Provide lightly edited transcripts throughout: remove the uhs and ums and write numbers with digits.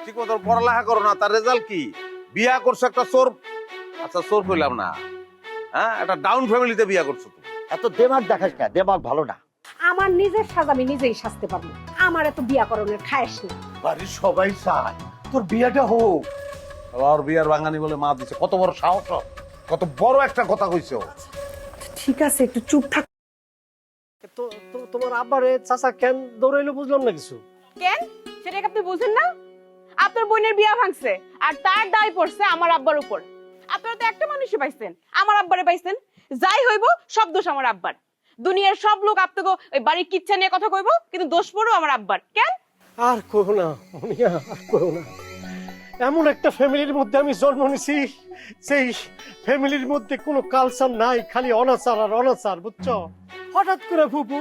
ঠিক মতো পড়ালেখা করো না, তার রেজাল্ট কি? বিয়া করছো একটা চোর। আচ্ছা চোর কইলাম না, হ্যাঁ একটা ডাউন ফ্যামিলিতে বিয়া করছো তুমি। এত দেমাগ দেখাস না, দেমাগ ভালো না। আমার নিজের সাজ আমি নিজেই সাজতে পারবো, আমার এত বিয়া করণের খায়স নেই। বাড়ির সবাই চায় তোর বিয়েটা হোক। আর বিয়ার বাঙালি বলে মা দিছে, কত বড় সাহস, কত বড় একটা কথা কইছো। ঠিক আছে একটু চুপ থাক। তোমার আব্বারে চাচা কেন দৌড়াইলো বুঝলাম না কিছু। কেন সেটা কি আপনি বুঝেন না? আপনার বোনের বিয়া ভাঙছে আর তার দায় পড়ছে আমার আব্বার উপর। আপনারা তো একটা মানুষই পাইছেন, আমার আব্বারে পাইছেন। যাই হইব সব দোষ আমার আব্বার। দুনিয়ার সব লোক আপনাকে ওই বাড়ির কিচ্ছা নিয়ে কথা কইব, কিন্তু দোষ পড়ো আমার আব্বার। কেন? আর কইও না মুনিয়া, আর কইও না। এমন একটা ফ্যামিলির মধ্যে আমি জন্ম নিছি, সেই ফ্যামিলির মধ্যে কোনো কালচার নাই, খালি অনাচার আর অনাচার, বুঝছো? হঠাৎ করে ফুপু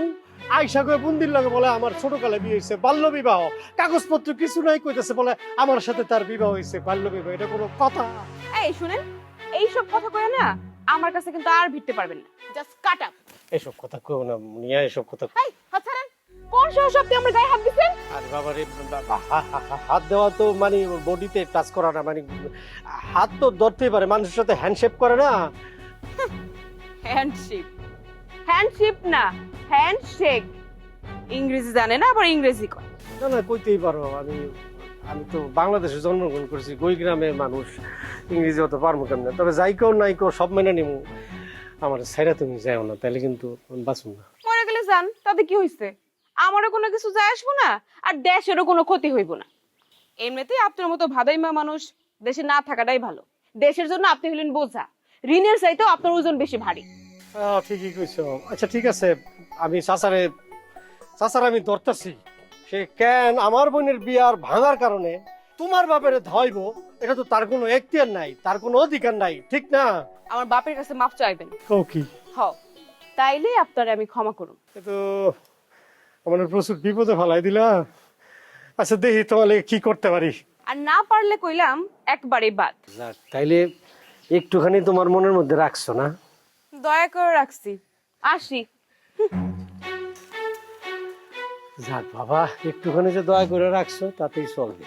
আইসা করে বন্দির লাগে বলে আমার ছোটকালে বিয়ে হয়েছে, বাল্য বিবাহ। কাগজপত্র কিছু নাই, কইতেছে বলে আমার সাথে তার বিবাহ হয়েছে, বাল্য বিবাহ। এটা কোনো কথা? এই শুনেন, এইসব কথা কয়ে না আমার কাছে কিন্তু আর ভিড়তে পারবেন না। জাস্ট কাট আপ। এসব কথা কইও না মুনিয়া, এসব কথা। এই হাসান, কোন সাহস আপনি আমার গায়ে হাত দিছেন? আরে বাবা রে, হাত দেওয়া তো মানে বডিতে টাচ করা না, মানে হাত তো ধরতেই পারে, মানুষের সাথে হ্যান্ডশেক করে না। হ্যান্ডশেক? হ্যান্ডশেক না, হ্যান্ডশেক। ইংরেজি জানে না, আবার ইংরেজি কয়। না না, কইতেই পারো। আমি আমি তো বাংলাদেশে জন্মগ্রহণ করেছি, গই গ্রামের মানুষ, ইংরেজি অত পারবো কেমন। তবে যাই কেউ নাই কেউ সব মেনে নিব। আমার সাইরা তুমি যাও না, তাহলে কিন্তু বাঁচুন না। মরে গেলে যান, তাতে কি হইছে? আমারও কোনো কিছু যায় আসবো না, আর দেশেরও কোনো ক্ষতি হইব না। এমনিতেই আপনার মতো ভাদাইমা মানুষ দেশে না থাকাটাই ভালো। দেশের জন্য আপনি হলেন বোঝা, ঋণের চাইতেও আপনার ওজন বেশি ভারী। ঠিকই কইছো। আচ্ছা ঠিক আছে, আমি চাচার আমি ধরতেছি। সে কেন আমার বোনের বিয়ার ভাঙার কারণে তোমার বাপের ধইব, এটা তো তার কোনো এখতিয়ার নাই, তার কোনো অধিকার নাই, ঠিক না? আমার বাপের কাছে মাফ চাইবেন। ও কি? হ, তাইলে আপনারে আমি ক্ষমা করুন। তো আমার প্রচুর বিপদে ফেলাই দিলা। আচ্ছা দেখি তোমাকে কি করতে পারি। আর না পারলে কইলাম একবারে বাদ। যাক, তাইলে একটুখানি তোমার মনের মধ্যে রাখছো না? দয়া করে রাখছি, আসি। যাক বাবা, একটুখানি যে দয়া করে রাখছো তাতেই চলবে,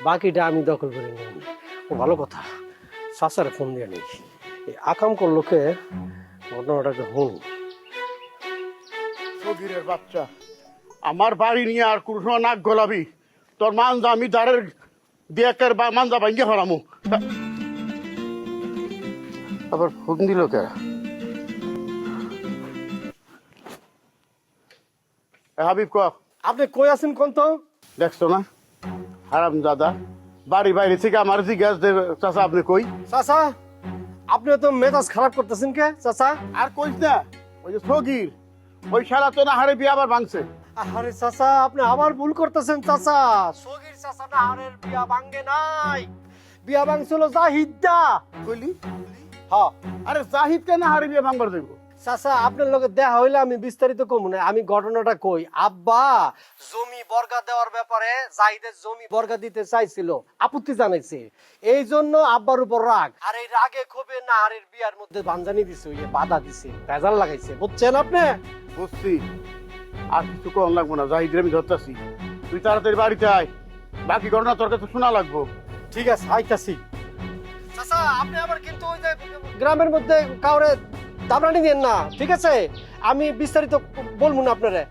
বাকিটা আমি দখল করে নেব। ও ভালো কথা, চাচারে ফোন দিয়ে নেই, এই আকাম করলো কে, ঘটনাটাকে হল। সগিরের বাচ্চা, আমার বাড়ি নিয়ে আর কোনো সময় নাক গলাবি, তোর মানজা আমি দাঁড়ের দিয়াকের বা মানজা ভাঙ্গে ফেলামু। আবার ফোন দিল কে? হাবিব ক, আপনি কই আছেন কোন তো? দেখছো না হারাম দাদা, বাড়ি বাইরে থেকে আমার জিজ্ঞাসা দেবে চাচা আপনি কই? চাচা আপনি তো মেজাজ খারাপ করতেছেন কে চাচা? আর কইস না, ওই যে সগির, ওই শালা তো না হারে বিয়ে আবার ভাঙছে। আরে চাচা আপনি আবার ভুল করতেছেন চাচা, সগীর চাচা না হারের বিয়া ভাঙ্গে নাই, বিয়া ভাঙছিল জাহিদা। কইলি? হ্যাঁ আরে জাহিদ কেন হারে বিয়ে ভাঙবার দেব? চাচা আপনার লগে দেখা হইলে আমি বিস্তারিত কমু না, আমি ঘটনাটা কই। আব্বা জমি বর্গা দেওয়ার ব্যাপারে জাহিদের জমি বর্গা দিতে চাইছিল, আপত্তি জানাইছে, এই জন্য আব্বার উপর রাগ, আর এই রাগে ক্ষোভে নাহারের বিয়ার মধ্যে বানজানি দিছে, ওই বাধা দিছে, ভেজাল লাগাইছে, বুঝছেন আপনি? বুঝছি, আর কিছু কম লাগবো না, জাহিদের আমি ধরতেছি। তুই তাড়াতাড়ি বাড়িতে আয়, বাকি ঘটনা তোর কাছে শোনা লাগবো। ঠিক আছে আইতাছি। চাচা আপনি আবার কিন্তু ওই যে গ্রামের মধ্যে কাউরে দাবরানি দেন না, ঠিক আছে? আমি বিস্তারিত বলবো না আপনারে।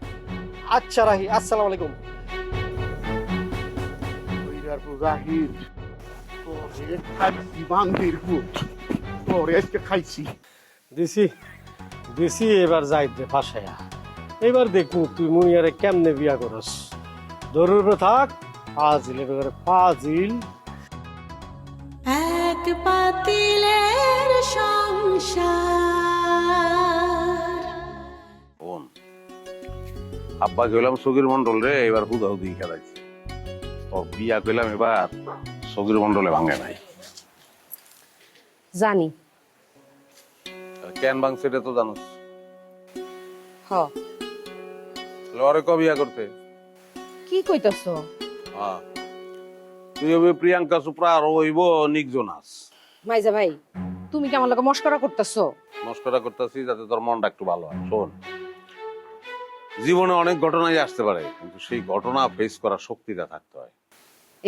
আচ্ছা রাহি, আসসালামু আলাইকুম। জাহিদ তোরে খাইছি, বান্দির পুত, তোরে আজকে খাইছি। দিছি দিছি, এবার যাইতে ফাঁসায়া, এবার দেখবো তুই মুনিয়ারে কেমনে বিয়া করস। দরুর থাক ফাজিলের ব্যাপারে ফাজিল। এক পাতিলের সংসার। বোন, আব্বা কইলাম সগির মন্ডল রে এবার হুদাহুদি খেলাইছি, তোর বিয়া কইলাম এবার সগির মন্ডলে ভাঙে নাই। জানি। কেন ভাঙছে এটা তো জানোস। হ। লরে ক বিয়া করতে? কি কইতাছ? হ্যাঁ, তুই হবে প্রিয়াঙ্কা চোপড়া আর হইব নিক জোনাস। মাইজা ভাই তুমি কি আমার লগে মস্করা করতেছ? মস্করা করতেছি যাতে তোর মনটা একটু ভালো হয়। শোন, জীবনে অনেক ঘটনাই আসতে পারে, কিন্তু সেই ঘটনা ফেস করার শক্তিটা থাকতে হয়।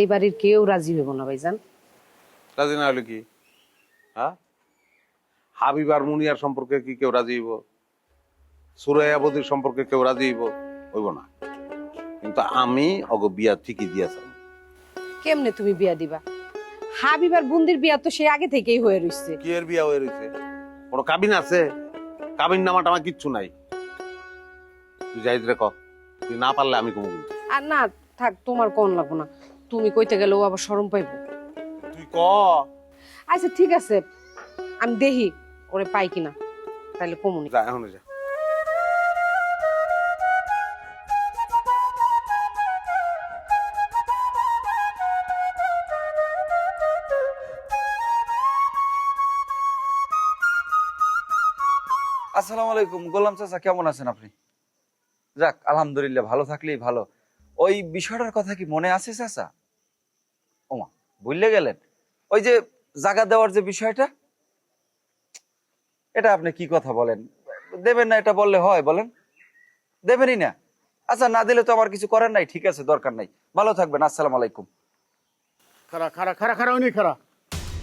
এই বাড়ির কেউ রাজি হইব না ভাইজান। রাজি না হলে কি? হ্যাঁ, হাবিব আর মুনিয়ার সম্পর্কে কি কেউ রাজি হইব? সুরাইয়া বদির সম্পর্কে কেউ রাজি হইব না। কিন্তু আমি অগো বিয়া ঠিকই দিয়েছিলাম। কেমনে তুমি বিয়া দিবা? হাবিবার বুন্দির বিয়া তো সে আগে থেকেই হয়ে রইছে। কি এর বিয়া হয়ে রয়েছে? কোনো কাবিন আছে? কাবিন নামা টামা কিচ্ছু নাই। তুই যাই রে ক, তুই না পারলে আমি কমু কিন্তু। আর না থাক, তোমার কোন লাগবো না, তুমি কইতে গেলেও আবার শরম পাইব। তুই ক। আচ্ছা ঠিক আছে, আমি দেখি ওরে পাই কিনা, তাহলে কমুনি। যা এখন যা। আসসালামু আলাইকুম। গোলাম চাচা, কেমন আছেন আপনি? যাক, আলহামদুলিল্লাহ, ভালো থাকলেই ভালো। ওই বিষয়টার কথা কি মনে আছে চাচা? ওমা, ভুলে গেলেন? ওই যে জায়গা দেওয়ার যে বিষয়টা, এটা আপনি কি কথা বলেন? দেবেন না এটা বললে হয়? বলেন দেবেনই না। আচ্ছা, না দিলে তো আমার কিছু করার নাই। ঠিক আছে, দরকার নাই। ভালো থাকবেন। আসসালামু আলাইকুম। খারা খারা খারা খারা উনি খারা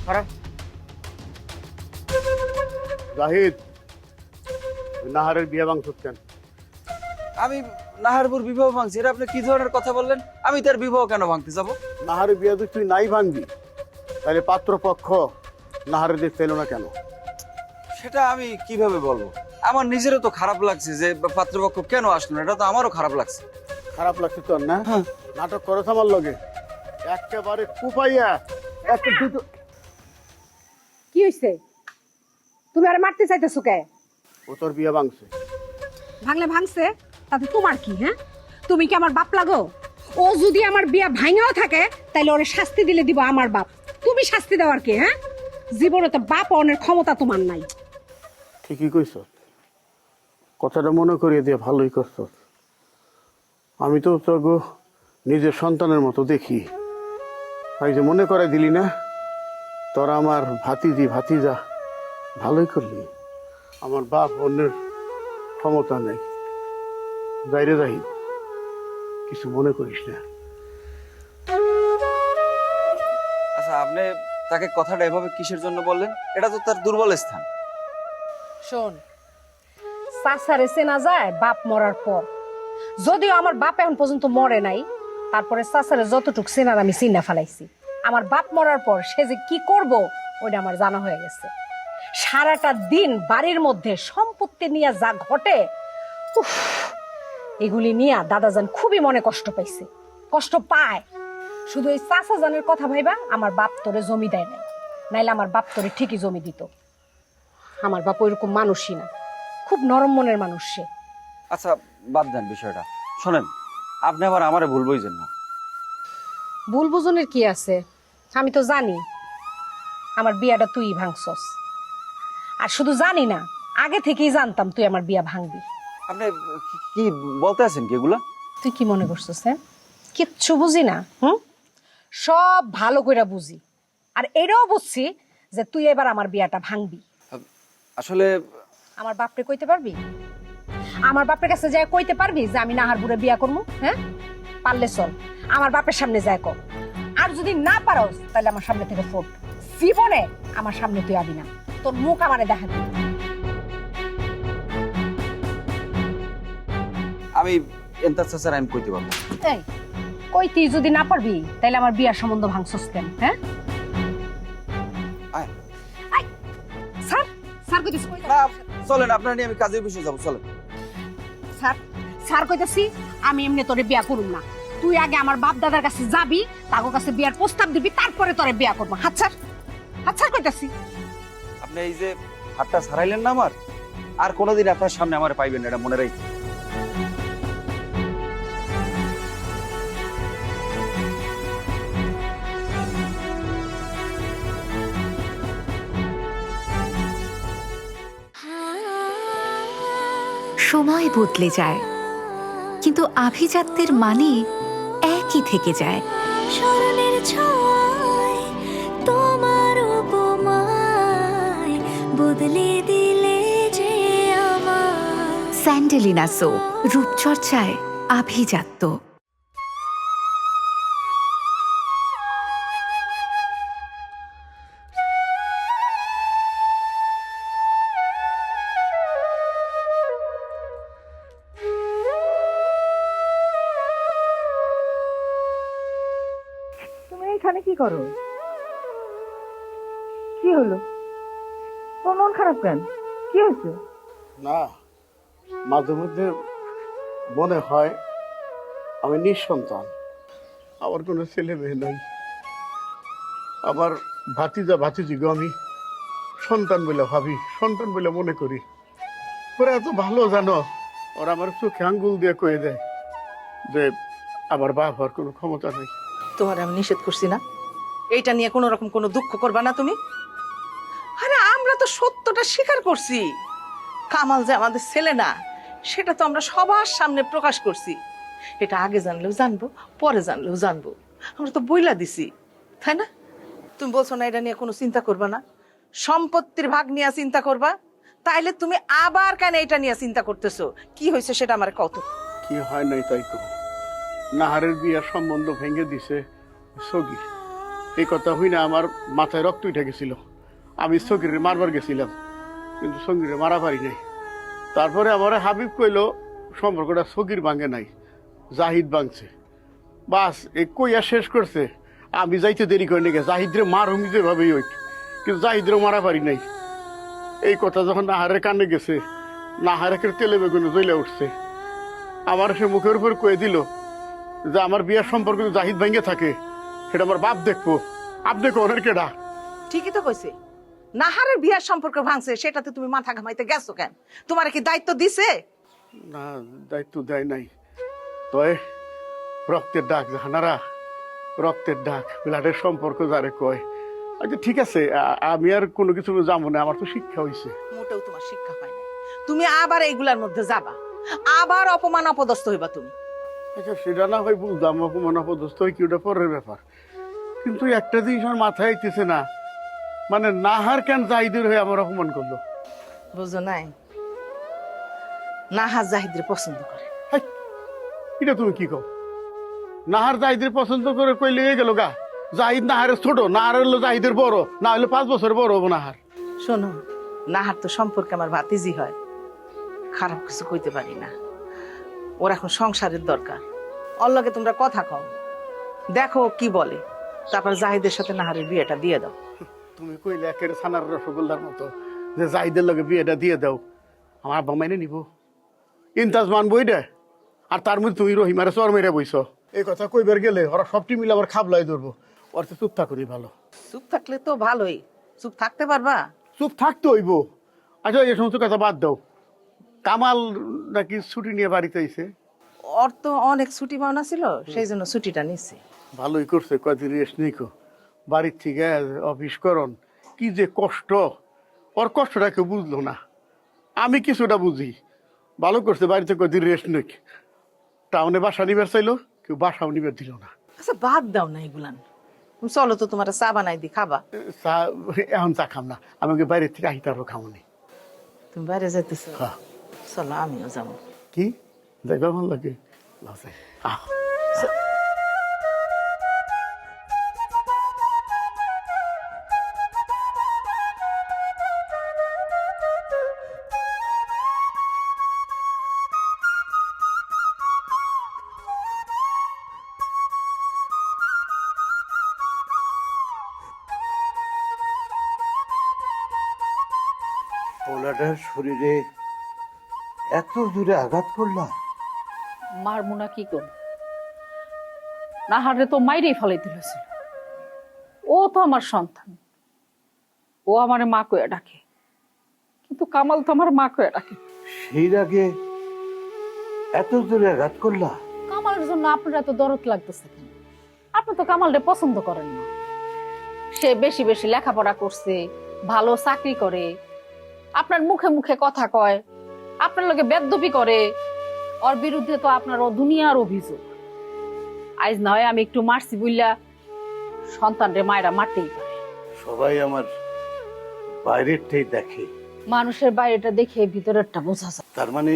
খারা জাহিদ, ওই নাহারের বিয়ে ভাঙছত কেন? আমি নাহারপুর বিবাহ ভাঙছি, এটা আপনি কি ধরনের কথা বললেন? আমি তার বিবাহ কেন ভাঙতে যাব? নাহারের বিয়ে যদি তুই নাই ভাঙবি, তাহলে পাত্রপক্ষ নাহারের দিক চাইল না কেন? সেটা আমি কিভাবে বলবো? আমার নিজেরও তো খারাপ লাগছে যে পাত্রপক্ষ কেন আসলো না। এটা তো আমারও খারাপ লাগছে। খারাপ লাগছে তোর না? নাটক করছ আমার লগে, একেবারে কুপাইয়া একটা দুটো। কি হইছে? তুমি আর মারতে চাইতেছো কে? ও তোর বিয়ে ভাঙছে। ভাঙলে ভাঙছে, তাতে তোমার কি? হ্যাঁ, তুমি কি আমার বাপ লাগো? ও যদি আমার বিয়া ভাঙাও থাকে, তাহলে ওরে শাস্তি দিলে দিব আমার বাপ। তুমি শাস্তি দেওয়ার কে? হ্যাঁ, জীবনে তো বাপ অনের ক্ষমতা তোমার নাই। ঠিকই কইছ, কথাটা মনে করিয়ে দিয়ে ভালোই করছ। আমি তো তোকে নিজের সন্তানের মতো দেখি। এই যে মনে করাই দিলি না, তোরা আমার ভাতিজা, ভালোই করলি। আমার বাপ অন্যের ক্ষমতা নেই। যাইরে যাই, কিছু মনে করিস না। আচ্ছা, আপনি তাকে কথাটা এভাবে কিসের জন্য বললেন? এটা তো তার দুর্বল স্থান। শোন, চাচারে চেনা যায় বাপ মরার পর। যদিও আমার বাপ এখন পর্যন্ত মরে নাই, তারপরে চাচারে যতটুক চেনার আমি চিনা ফেলাইছি। আমার বাপ মরার পর সে যে কি করব ওইটা আমার জানা হয়ে গেছে। সারাটা দিন বাড়ির মধ্যে সম্পত্তি নিয়ে যা ঘটে, উফ, এগুলি নিয়ে দাদাজান খুবই মনে কষ্ট পাইছে, কষ্ট পায়। শুধু এই চাচা জানের কথা ভাইবা আমার বাপ তোরে জমি দেয় নাই, নাইলে আমার বাপ তোরে ঠিকই জমি দিত। আমার বাপ ওইরকম মানুষই না, খুব নরম মনের মানুষ সে। আচ্ছা, বাদ দেন বিষয়টা। শোনেন, আপনি আবার আমারে ভুল বুঝেন না। ভুল বুঝনের কি আছে? আমি তো জানি আমার বিয়াটা তুই ভাঙছস। আর শুধু জানি না, আগে থেকেই জানতাম তুই আমার বিয়া ভাঙবি। আপনি কি বলতে আছেন কি এগুলা? তুই কি মনে করছিস? হ্যাঁ, কিচ্ছু বুঝি না। সব ভালো কইরা বুঝি। আর এটাও বুঝছি যে তুই এবার আমার বিয়াটা ভাঙবি। আসলে আমার বাপরে কইতে পারবি? আমার বাপের কাছে যায় কইতে পারবি যে আমি নাহারপুরে বিয়া করবো? হ্যাঁ, পারলে চল আমার বাপের সামনে যায় কর। আর যদি না পারস তাহলে আমার সামনে থেকে ফোট। জীবনে আমার সামনে তুই আবি না, তোর মুখ আমারে দেখা দিবি। আমি এন্তার চাচার আমি কইতে পারবো। এই কইতি যদি না পারবি তাহলে আমার বিয়ার সম্বন্ধ ভাঙছস কেন? হ্যাঁ, আয়। আয়, স্যার, স্যার কইতেছি কই না, চলেন, আপনার নিয়ে আমি কাজের বিষয়ে যাবো। চলেন। স্যার, স্যার কইতেছি আমি এমনি তোরে বিয়া করুম না। তুই আগে আমার বাপ দাদার কাছে যাবি, তাগো কাছে বিয়ার প্রস্তাব দিবি, তারপরে তোরে বিয়া করবো। হাত ছাড়, হাত ছাড় কইতাছি। আপনি এই যে হাতটা ছাড়াইলেন না আমার, আর কোনোদিন আপনার সামনে আমার পাইবেন না, এটা মনে রাখি। সময় বদলে যায়, কিন্তু আভিজাত্যের মানে একই থেকে যায়। স্মরণের ছোঁয়ায় তোমার উপমায় বদলে দিলে যে আমার। স্যান্ডেলিনা সো, রূপচর্চায় আভিজাত্য। এইখানে কি করো? কি হলো? তোর মন খারাপ কেন? কি হয়েছে? না, মাঝে মধ্যে মনে হয় আমি নিঃসন্তান, আমার কোনো ছেলে মেয়ে নাই। আমার ভাতিজা ভাতিজিকে আমি সন্তান বলে ভাবি, সন্তান বলে মনে করি। ওরা এত ভালো জানো, ওরা আমার চোখে আঙ্গুল দিয়ে কয়ে দেয় যে আমার বাপ হওয়ার কোনো ক্ষমতা নেই। তোমার আমি নিষেধ করছি না এইটা নিয়ে কোনো রকম কোনো দুঃখ করবা না তুমি? আরে আমরা তো সত্যটা স্বীকার করছি, কামাল যে আমাদের ছেলে না সেটা তো আমরা সবার সামনে প্রকাশ করছি। এটা আগে জানলেও জানবো, পরে জানলেও জানবো, আমরা তো বইলা দিছি, তাই না? তুমি বলছো না এটা নিয়ে কোনো চিন্তা করবা না, সম্পত্তির ভাগ নিয়ে চিন্তা করবা, তাইলে তুমি আবার কেন এটা নিয়ে চিন্তা করতেছো? কি হয়েছে সেটা আমার কত? কি হয় নাই তাই তো, নাহারের বিয়ার সম্বন্ধ ভেঙে দিছে সগি। এই কথা হই না আমার মাথায় রক্ত উঠে গেছিল। আমি সগিরে মারবার গেছিলাম, কিন্তু সগিরে মারা পারি নাই। তারপরে আমার হাবিব কইল সম্পর্কটা সগির ভাঙে নাই, জাহিদ ভাঙছে। বাস এই কইয়া শেষ করছে। আমি যাইতে দেরি করে নিয়ে জাহিদরে মার হুমি যেভাবেই হই, কিন্তু জাহিদরে মারা পারি নাই। এই কথা যখন নাহারের কানে গেছে, নাহারেকে তেলে বেগুনে জ্বলে উঠছে। আমার সে মুখের উপর কয়ে দিল যে আমার বিয়ার সম্পর্ক যদি জাহিদ ভাঙ্গে থাকে সেটা আমার বাপ দেখবো। আপনি কোনের কেডা? ঠিকই তো কইছে, নাহারের বিয়ার সম্পর্ক ভাঙছে সেটাতে তুমি মাথা ঘামাইতে গেছো কেন? তোমার কি দায়িত্ব দিছে? না, দায়িত্ব দেয় নাই। তয় রক্তের ডাক জাহানারা, রক্তের ডাক, ব্লাডের সম্পর্ক যারে কয়। আচ্ছা ঠিক আছে, আমি আর কোনো কিছু যাবো না, আমার তো শিক্ষা হয়েছে। মোটেও তোমার শিক্ষা হয় না, তুমি আবার এইগুলার মধ্যে যাবা, আবার অপমান অপদস্থ হইবা তুমি। আচ্ছা সেটা না হয় বুঝলাম, অপমান অপদস্থ হয় কি ওটা পরের ব্যাপার, কিন্তু একটা জিনিস আমার মাথায় আইতেছে না, মানে নাহার কেন জাহিদের হয়ে আমার অপমান করলো? বুঝো নাই, নাহার জাহিদের পছন্দ করে। হাই, এটা তুমি কি কও? নাহার জাহিদের পছন্দ করে কইলে গেল গা। জাহিদ নাহারের ছোট, নাহার হলো জাহিদের বড়, না হলে 5 বছর বড় হবো নাহার। শোনো, নাহার তো সম্পর্কে আমার ভাতিজি হয়, খারাপ কিছু কইতে পারি না। ওর এখন সংসারের দরকার, ওর লগে তোমরা কথা কও, দেখো কি বলে, তারপর জাহিদের সাথে নাহারের বিয়েটা দিয়ে দাও। তুমি কইলে একের ছানার রসগোল্লার মতো যে জাহিদের লগে বিয়েটা দিয়ে দাও, আমার আব্বা মাইনে নিব? ইনতাজ মানবো এটা? আর তার মধ্যে তুমি রহিমারে চর মেরে বইছ। এই কথা কইবার গেলে ওরা সবটি মিলে আবার খাবলাই ধরবো। ওর তো চুপ থাকুনি ভালো। চুপ থাকলে তো ভালোই, চুপ থাকতে পারবা? চুপ থাকতে হইব। আচ্ছা এই সমস্ত কথা বাদ দাও, কামাল নাকি ছুটি নিয়ে বাড়িতে আইছে? ওর তো অনেক ছুটি পাওনা ছিল, সেই জন্য ছুটিটা নিচ্ছে। ভালোই করছে, কদিন রেস্ট নিকো। বাড়ির থেকে অফিস করন কি যে কষ্ট, ওর কষ্টটা কেউ বুঝলো না, আমি কিছুটা বুঝি। ভালো করছে বাড়িতে কদিন রেস্ট নিক। টাউনে বাসা নিবার চাইলো, কেউ বাসাও নিবার দিল না। আচ্ছা বাদ দাও না এগুলান, চলো তো তোমার চা বানাই দি, খাবা? চা এখন চা খাম না, আমি ওকে বাইরের থেকে আহিতে আরো খামনি। তুমি বাইরে যাইতেছো? হ্যাঁ। চলো আমিও যাবো। কি যাইবা ভালো লাগে? আহ পোলাটার শরীরে এত দূরে আঘাত করলা? মারমুনা কি করব? নাহারে তো মাইরেই ফেলাইতে হয়েছিল। ও তো আমার সন্তান, ও আমারে মা কইয়া ডাকে, কিন্তু কামাল তো আমার মা কইয়া ডাকে। সেই আগে এত দূরে আঘাত করলা? কামালের জন্য আপনার এত দরদ লাগতেছে কেন? আপনি তো কামালরে পছন্দ করেন না। সে বেশি বেশি লেখাপড়া করছে, ভালো চাকরি করে, আপনার মুখে মুখে কথা কয়, আপনার লগে বেদবি করে। ওর বিরুদ্ধে তো আপনার ও দুনিয়ার অভিযোগ। আজ না হয় আমি একটু মারছি বললা সন্তানরে মায়েরা মারতেই পারে। সবাই আমার বাইরেরটাই দেখে, মানুষের বাইরেটা দেখে ভিতরেরটা বোঝা যায়। তার মানে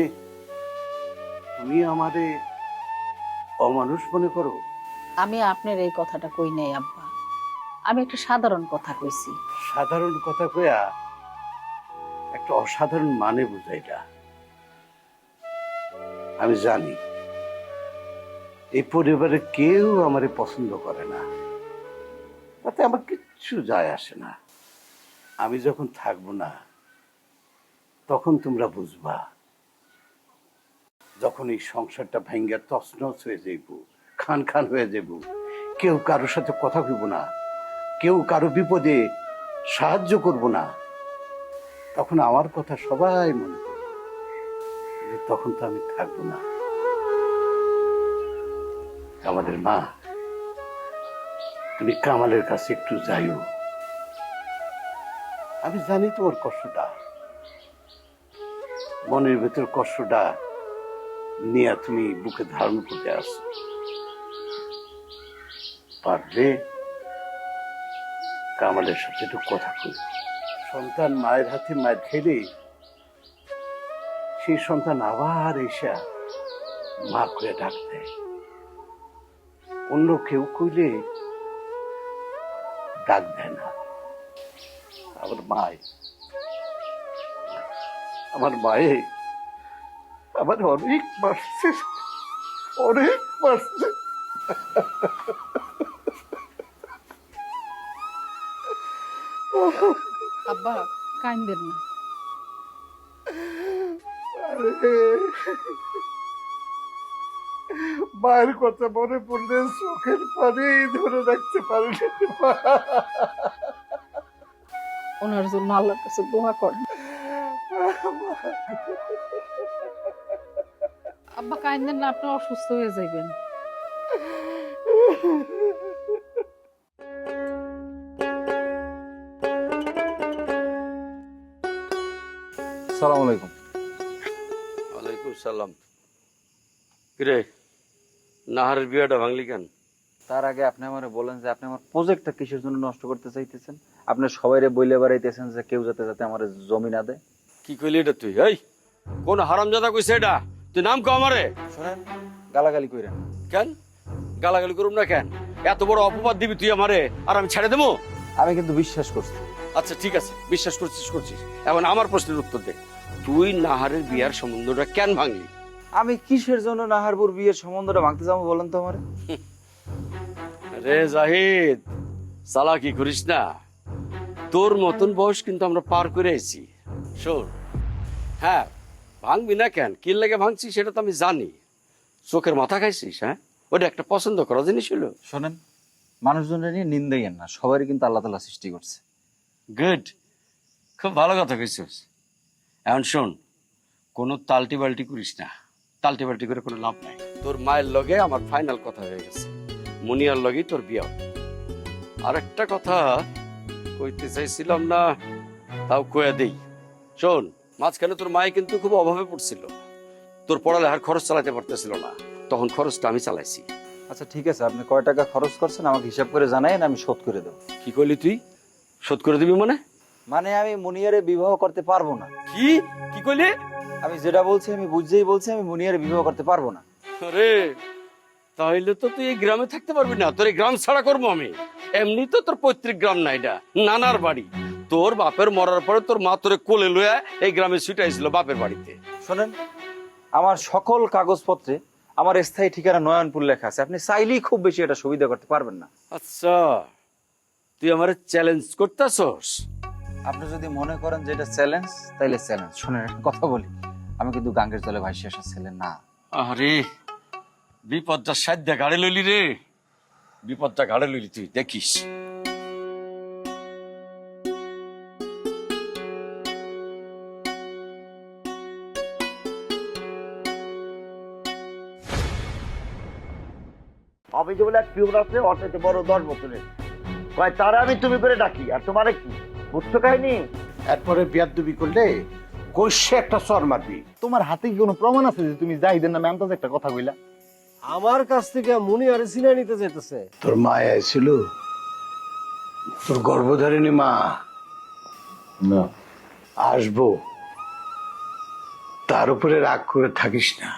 তুমি আমারে অমানুষ মনে করো? আমি আপনার এই কথাটা কই নাই আব্বা, আমি একটা সাধারণ কথা কইছি। সাধারণ কথা কইয়া একটা অসাধারণ মানে বুঝাইলা। আমি জানি এই পরিবারে কেউ আমারে পছন্দ করে না, তাতে আমার কিচ্ছু যায় আসে না। আমি যখন থাকবো না তখন তোমরা বুঝবা, যখন এই সংসারটা ভেঙ্গে তছনছ হয়ে যাইব, খান খান হয়ে যাব, কেউ কারোর সাথে কথা কইব না, কেউ কারো বিপদে সাহায্য করব না, তখন আমার কথা সবাই মনে করবে। কিন্তু তখন তো আমি থাকবো না। আমাদের মা, তুমি কামালের কাছে একটু যাইও। আমি জানি তোমার কষ্টটা, মনের ভেতর কষ্টটা নিয়ে তুমি বুকে ধারণ করতে আসো। পারলে কামালের সাথে একটু কথা কই। সন্তান মায়ের হাতে মায়ের খেলে সেই সন্তান আবার এসে মা করে ডাক দেয়। অন্য কেউ কইলে ডাক দেয় না। আমার মায়ে আমার অনেক মারছে, অনেক মারছে। আব্বা কাইন্দেন না। মায়ের কথা মনে পড়লে চোখের পানি ধরে রাখতে পারি না। ওনার জন্য আল্লাহর কাছে দোয়া করেন। আব্বা কাইন্দেন না, আপনি অসুস্থ হয়ে যাইবেন। সালাম আলাইকুম। ওয়ালাইকুম সালাম। কিরে, নাহারের বিয়েটা ভাঙলি কেন? তার আগে আপনি আমারে বলেন যে আপনি আমার প্রজেক্টটা কিসের জন্য নষ্ট করতে চাইতেছেন? আপনি সবাইরে বইলে বেড়াইতেছেন যে কেউ যাতে যাতে আমার জমি না দেয়। কি কইলি এটা তুই? এই কোন হারামজাদা কইছে এটা? তুই নাম কো আমারে? শোনেন, গালাগালি কইরেন না। কেন গালাগালি করুম না কেন? এত বড় অপবাদ দিবি তুই আমারে, আর আমি ছেড়ে দেবো? আমি কিন্তু বিশ্বাস করছি। আচ্ছা ঠিক আছে, বিশ্বাস করছিস। এখন আমার প্রশ্নের উত্তর দে, তুই নাহারের বিয়ার সম্বন্ধটা কেন ভাঙলি? আমি কিসের জন্য নাহারপুর বিয়ের সম্বন্ধটা ভাঙতে যাবো বলেন তো আমারে? রে জাহিদ, চালাকি করিস না। তোর মতন বয়স কিন্তু আমরা পার করে আইছি। শোন, হ্যাঁ ভাঙবি না কেন, কি লাগে ভাঙছি সেটা তো আমি জানি। চোখের মাথা খাইছিস? হ্যাঁ, ওটা একটা পছন্দ করা জিনিস হলো। শোনেন, মানুষজনের নিয়ে নিন্দাইয়েন না, সবারই কিন্তু আল্লাহ তাআলা সৃষ্টি করছে। গুড, খুব ভালো কথা কইছিস। এখন শোন, কোনো তালটি বাল্টি করিস না। তালটি বাল্টি করে কোনো লাভ নাই। তোর মায়ের লগে আমার ফাইনাল কথা হয়ে গেছে, মুনিয়ার লগে তোর বিয়া। আর একটা কথা কইতে চাইছিলাম না, তাও কয়ে দেই। শোন, মাঝখানে তোর মায়ে কিন্তু খুব অভাবে পড়ছিল, তোর পড়ালেখার খরচ চালাতে পারতেছিল না, তখন খরচটা আমি চালাইছি। আচ্ছা ঠিক আছে, আপনি কয় টাকা খরচ করছেন আমাকে হিসাব করে জানাইন, আমি শোধ করে দেবো। কি কইলি তুই? শোধ করে দিবি মানে? মানে আমি মুনিয়ারে বিবাহ করতে পারবো না। কি কি কইলি? আমি যেটা বলছি আমি বুঝেই বলছি, আমি মুনিয়ারে বিবাহ করতে পারবো না। আরে তাহলে তো তুই এই গ্রামে থাকতে পারবি না, তোর এই গ্রাম ছাড়া করবো আমি। এমনি তো তোর পৈতৃক গ্রাম না, এটা নানার বাড়ি। তোর বাপের মরার পরে তোর মা তোরে কোলে লইয়া এই গ্রামে ছুটাইছিল বাপের বাড়িতে। শোনেন, আমার সকল কাগজপত্রে আমার স্থায়ী ঠিকানা নয়নপুর লেখা আছে, আপনি চাইলেই খুব বেশি এটা সুবিধা করতে পারবেন না। আচ্ছা, তুই আমারে চ্যালেঞ্জ করতেছস? আপনি যদি মনে করেন যে এটা চ্যালেঞ্জ, তাইলে চ্যালেঞ্জ। শোনেন, একটা কথা বলি, আমি কিন্তু গাঙ্গের জলে ভাসিয়ে আসা ছেলে না। আরে বিপদটা সাধ্য ঘাড়ে লইলি রে, বিপদটা ঘাড়ে লইলি তুই, দেখিস। অফিসে বলে এক পিউন আছে, ওর সাথে বড় 10 বছরের, কয় তারা আমি তুমি করে ডাকি, আর তোমার কি বুঝছো কাহিনী? এরপরে বিয়াদবি করলে কইছে একটা চর মারবি। তোমার হাতে কি কোনো প্রমাণ আছে যে তুমি জাহিদের নামে আন্দাজ একটা কথা কইলা? আমার কাছ থেকে মুনিয়ারে চিনে নিতে যেতেছে। তোর মা আইছিল, তোর গর্ভধারিণী মা না, আসবো, তার উপরে রাগ করে থাকিস না।